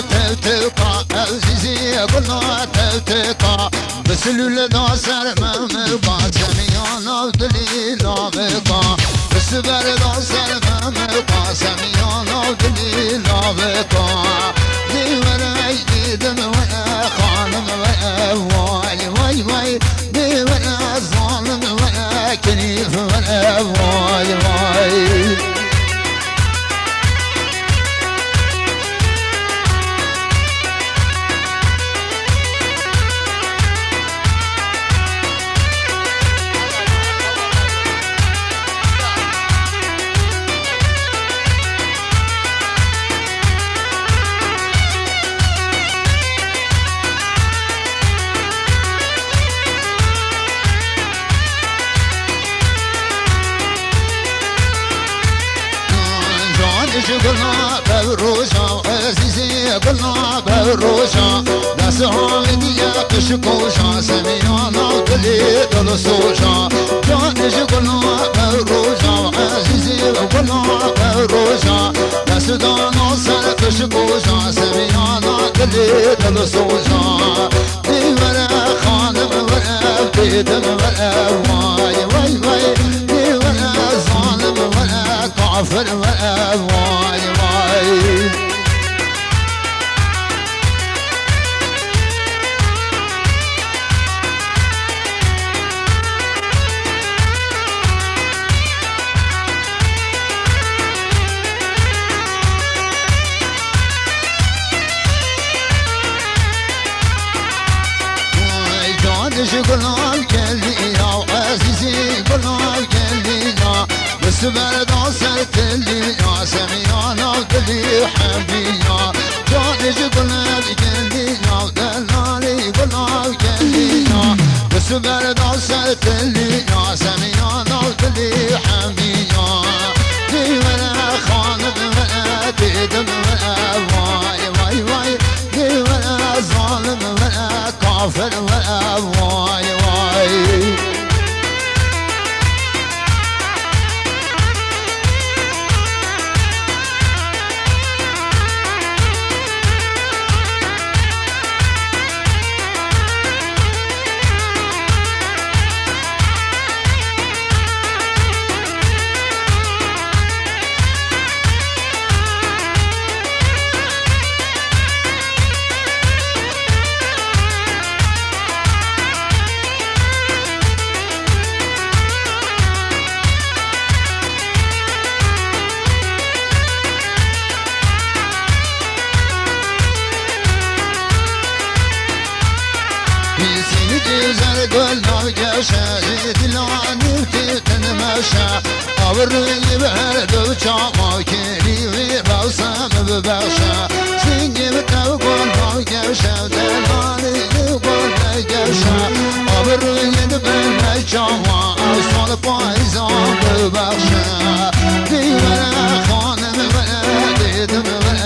تفتقى عزيزي قلنا تفتقى بس لولا سر ممبا سميانا ودليلا بقى بس بردا سر ممبا سميانا ودليلا بقى دي ولا يدم ولا خانم ولا واي واي واي دي ولا ظالم ولا كنيف ولا واي واي قلنا بروشا عزيزي قلنا بروشا ناسهم ديا كشكوشا سميانا ودلي دلسوشا جانش قلنا بروشا عزيزي قلنا بروشا ناسدانا سر كشكوشا سميانا ودلي دلسوشا دي ولا خانم ولا بيدم ولا واي واي واي دي ولا ظالم ولا كافر ولا واي واي جانش قلنا كلينا عزيزي قلنا كلينا بس بردا سرت لينا سميانا ودلي حبينا جانش قلنا كلينا ودلالي قلنا كلينا بس بردا سرت لينا سميانا ودلي حبينا دي ولا خانم ولا بيدم ولا واي واي واي دي ولا ظالم ولا كافر ولا واي واي güzel gönlüm geçer dilani titnmeşe Avrıyı verdi çama kelivi balsam bebeşe Sin gibi tevgönlüm geçer dilani gönlüm geçer Avrıyı verdi çama asmal payzam bebeşe Divere hanım ve dedim ve